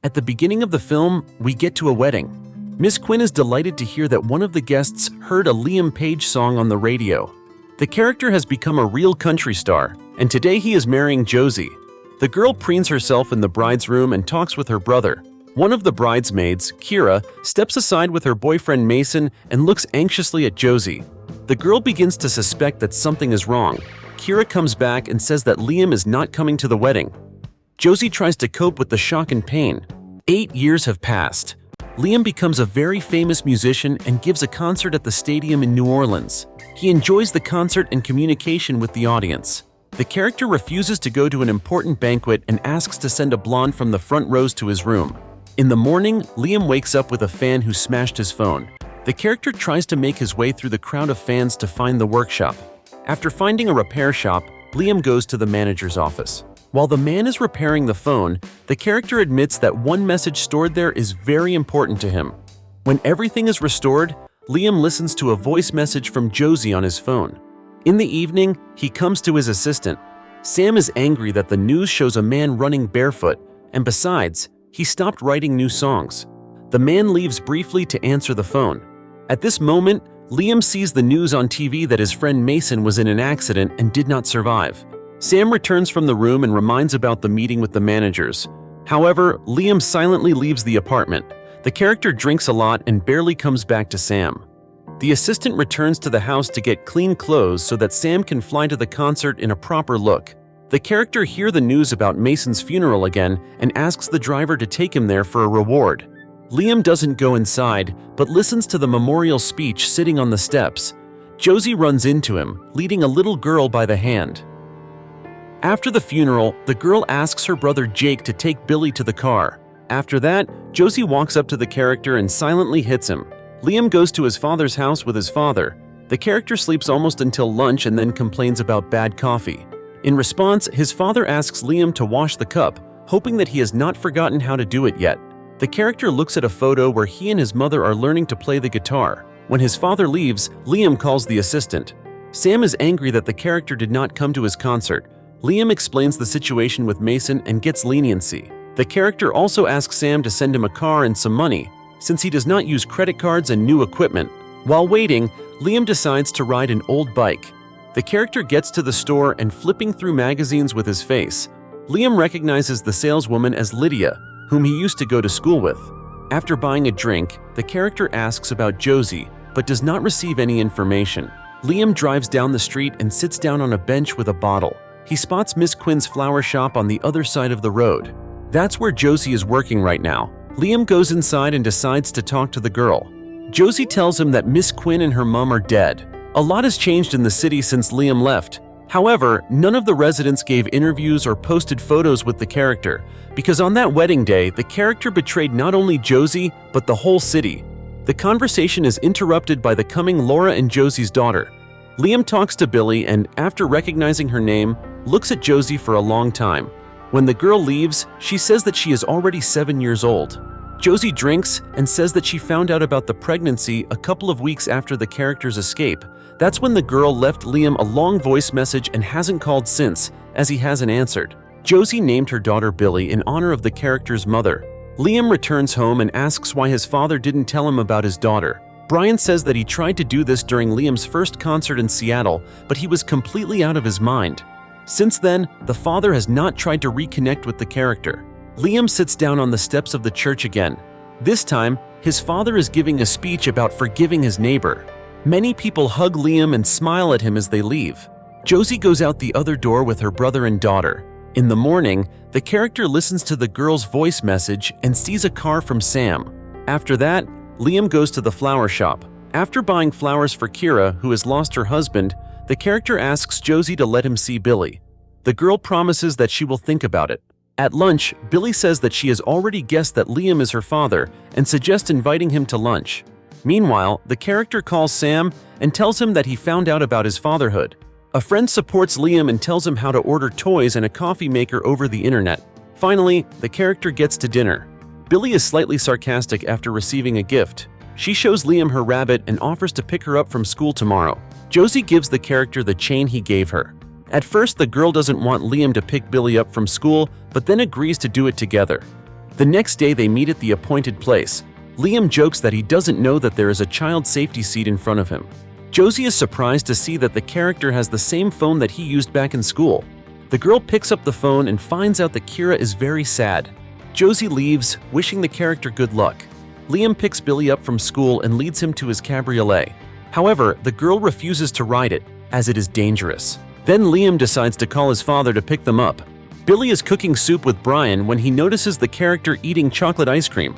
At the beginning of the film, we get to a wedding. Miss Quinn is delighted to hear that one of the guests heard a Liam Page song on the radio. The character has become a real country star, and today he is marrying Josie. The girl preens herself in the bride's room and talks with her brother. One of the bridesmaids, Kira, steps aside with her boyfriend Mason and looks anxiously at Josie. The girl begins to suspect that something is wrong. Kira comes back and says that Liam is not coming to the wedding. Josie tries to cope with the shock and pain. 8 years have passed. Liam becomes a very famous musician and gives a concert at the stadium in New Orleans. He enjoys the concert and communication with the audience. The character refuses to go to an important banquet and asks to send a blonde from the front rows to his room. In the morning, Liam wakes up with a fan who smashed his phone. The character tries to make his way through the crowd of fans to find the workshop. After finding a repair shop, Liam goes to the manager's office. While the man is repairing the phone, the character admits that one message stored there is very important to him. When everything is restored, Liam listens to a voice message from Josie on his phone. In the evening, he comes to his assistant. Sam is angry that the news shows a man running barefoot, and besides, he stopped writing new songs. The man leaves briefly to answer the phone. At this moment, Liam sees the news on TV that his friend Mason was in an accident and did not survive. Sam returns from the room and reminds about the meeting with the managers. However, Liam silently leaves the apartment. The character drinks a lot and barely comes back to Sam. The assistant returns to the house to get clean clothes so that Sam can fly to the concert in a proper look. The character hears the news about Mason's funeral again and asks the driver to take him there for a reward. Liam doesn't go inside, but listens to the memorial speech sitting on the steps. Josie runs into him, leading a little girl by the hand. After the funeral, the girl asks her brother Jake to take Billy to the car. After that, Josie walks up to the character and silently hits him. Liam goes to his father's house with his father. The character sleeps almost until lunch and then complains about bad coffee. In response, his father asks Liam to wash the cup, hoping that he has not forgotten how to do it yet. The character looks at a photo where he and his mother are learning to play the guitar. When his father leaves, Liam calls the assistant. Sam is angry that the character did not come to his concert. Liam explains the situation with Mason and gets leniency. The character also asks Sam to send him a car and some money, since he does not use credit cards and new equipment. While waiting, Liam decides to ride an old bike. The character gets to the store and flipping through magazines with his face. Liam recognizes the saleswoman as Lydia, whom he used to go to school with. After buying a drink, the character asks about Josie, but does not receive any information. Liam drives down the street and sits down on a bench with a bottle. He spots Miss Quinn's flower shop on the other side of the road. That's where Josie is working right now. Liam goes inside and decides to talk to the girl. Josie tells him that Miss Quinn and her mom are dead. A lot has changed in the city since Liam left. However, none of the residents gave interviews or posted photos with the character, because on that wedding day, the character betrayed not only Josie, but the whole city. The conversation is interrupted by the coming Laura and Josie's daughter. Liam talks to Billy and, after recognizing her name, looks at Josie for a long time. When the girl leaves, she says that she is already 7 years old. Josie drinks and says that she found out about the pregnancy a couple of weeks after the character's escape. That's when the girl left Liam a long voice message and hasn't called since, as he hasn't answered. Josie named her daughter Billy in honor of the character's mother. Liam returns home and asks why his father didn't tell him about his daughter. Brian says that he tried to do this during Liam's first concert in Seattle, but he was completely out of his mind. Since then, the father has not tried to reconnect with the character. Liam sits down on the steps of the church again. This time, his father is giving a speech about forgiving his neighbor. Many people hug Liam and smile at him as they leave. Josie goes out the other door with her brother and daughter. In the morning, the character listens to the girl's voice message and sees a car from Sam. After that, Liam goes to the flower shop. After buying flowers for Kira, who has lost her husband, the character asks Josie to let him see Billy. The girl promises that she will think about it. At lunch, Billy says that she has already guessed that Liam is her father and suggests inviting him to lunch. Meanwhile, the character calls Sam and tells him that he found out about his fatherhood. A friend supports Liam and tells him how to order toys and a coffee maker over the internet. Finally, the character gets to dinner. Billy is slightly sarcastic after receiving a gift. She shows Liam her rabbit and offers to pick her up from school tomorrow. Josie gives the character the chain he gave her. At first, the girl doesn't want Liam to pick Billy up from school, but then agrees to do it together. The next day they meet at the appointed place. Liam jokes that he doesn't know that there is a child safety seat in front of him. Josie is surprised to see that the character has the same phone that he used back in school. The girl picks up the phone and finds out that Kira is very sad. Josie leaves, wishing the character good luck. Liam picks Billy up from school and leads him to his cabriolet. However, the girl refuses to ride it, as it is dangerous. Then Liam decides to call his father to pick them up. Billy is cooking soup with Brian when he notices the character eating chocolate ice cream.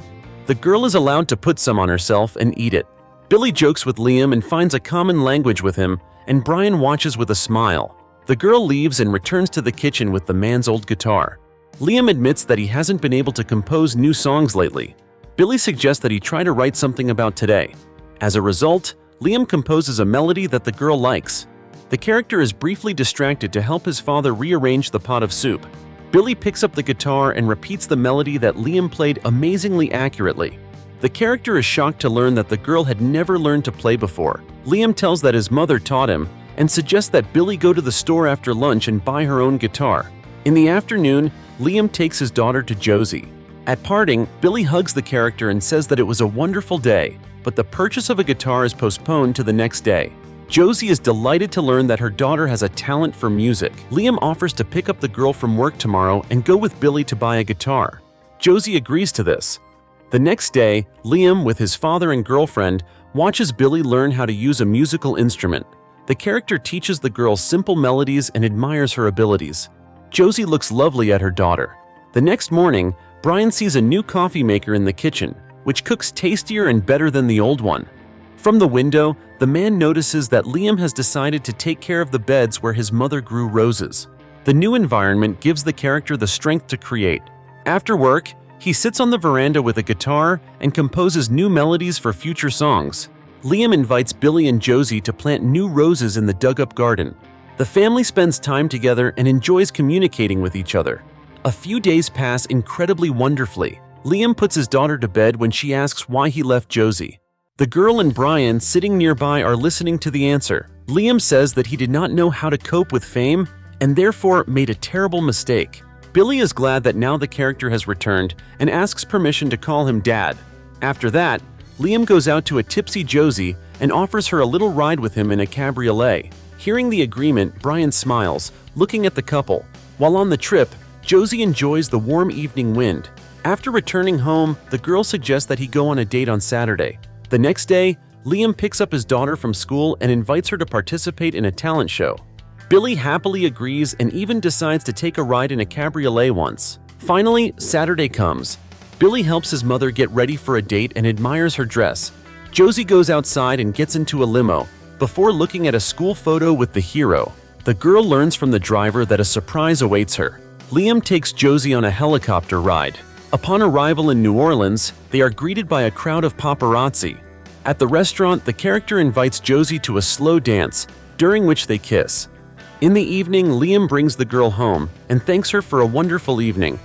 The girl is allowed to put some on herself and eat it. Billy jokes with Liam and finds a common language with him, and Brian watches with a smile. The girl leaves and returns to the kitchen with the man's old guitar. Liam admits that he hasn't been able to compose new songs lately. Billy suggests that he try to write something about today. As a result, Liam composes a melody that the girl likes. The character is briefly distracted to help his father rearrange the pot of soup. Billy picks up the guitar and repeats the melody that Liam played amazingly accurately. The character is shocked to learn that the girl had never learned to play before. Liam tells that his mother taught him and suggests that Billy go to the store after lunch and buy her own guitar. In the afternoon, Liam takes his daughter to Josie. At parting, Billy hugs the character and says that it was a wonderful day, but the purchase of a guitar is postponed to the next day. Josie is delighted to learn that her daughter has a talent for music. Liam offers to pick up the girl from work tomorrow and go with Billy to buy a guitar. Josie agrees to this. The next day, Liam, with his father and girlfriend, watches Billy learn how to use a musical instrument. The character teaches the girl simple melodies and admires her abilities. Josie looks lovely at her daughter. The next morning, Brian sees a new coffee maker in the kitchen, which cooks tastier and better than the old one. From the window, the man notices that Liam has decided to take care of the beds where his mother grew roses. The new environment gives the character the strength to create. After work, he sits on the veranda with a guitar and composes new melodies for future songs. Liam invites Billy and Josie to plant new roses in the dug-up garden. The family spends time together and enjoys communicating with each other. A few days pass incredibly wonderfully. Liam puts his daughter to bed when she asks why he left Josie. The girl and Brian sitting nearby are listening to the answer. Liam says that he did not know how to cope with fame and therefore made a terrible mistake. Billy is glad that now the character has returned and asks permission to call him Dad. After that, Liam goes out to a tipsy Josie and offers her a little ride with him in a cabriolet. Hearing the agreement, Brian smiles, looking at the couple. While on the trip, Josie enjoys the warm evening wind. After returning home, the girl suggests that he go on a date on Saturday. The next day, Liam picks up his daughter from school and invites her to participate in a talent show. Billy happily agrees and even decides to take a ride in a cabriolet once. Finally, Saturday comes. Billy helps his mother get ready for a date and admires her dress. Josie goes outside and gets into a limo, before looking at a school photo with the hero. The girl learns from the driver that a surprise awaits her. Liam takes Josie on a helicopter ride. Upon arrival in New Orleans, they are greeted by a crowd of paparazzi. At the restaurant, the character invites Josie to a slow dance, during which they kiss. In the evening, Liam brings the girl home and thanks her for a wonderful evening.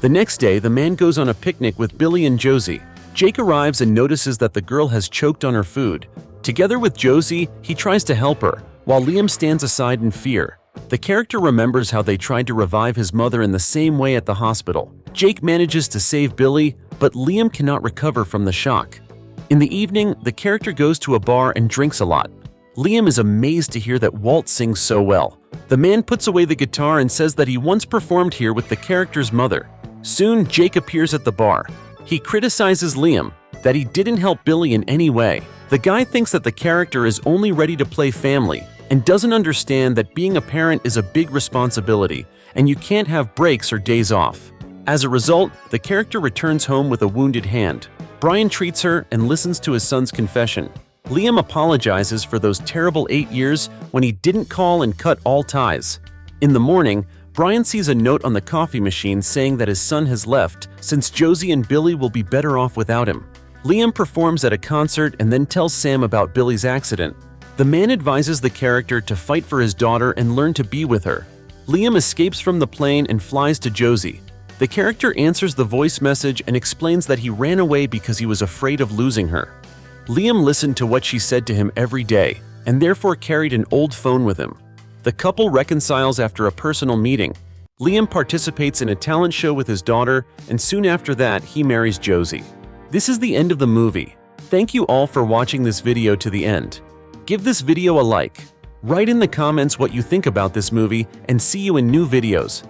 The next day, the man goes on a picnic with Billy and Josie. Jake arrives and notices that the girl has choked on her food. Together with Josie, he tries to help her, while Liam stands aside in fear. The character remembers how they tried to revive his mother in the same way at the hospital. Jake manages to save Billy, but Liam cannot recover from the shock. In the evening, the character goes to a bar and drinks a lot. Liam is amazed to hear that Walt sings so well. The man puts away the guitar and says that he once performed here with the character's mother. Soon, Jake appears at the bar. He criticizes Liam, that he didn't help Billy in any way. The guy thinks that the character is only ready to play family and doesn't understand that being a parent is a big responsibility and you can't have breaks or days off. As a result, the character returns home with a wounded hand. Brian treats her and listens to his son's confession. Liam apologizes for those terrible 8 years when he didn't call and cut all ties. In the morning, Brian sees a note on the coffee machine saying that his son has left since Josie and Billy will be better off without him. Liam performs at a concert and then tells Sam about Billy's accident. The man advises the character to fight for his daughter and learn to be with her. Liam escapes from the plane and flies to Josie. The character answers the voice message and explains that he ran away because he was afraid of losing her. Liam listened to what she said to him every day and therefore carried an old phone with him. The couple reconciles after a personal meeting. Liam participates in a talent show with his daughter, and soon after that, he marries Josie. This is the end of the movie. Thank you all for watching this video to the end. Give this video a like. Write in the comments what you think about this movie, and see you in new videos.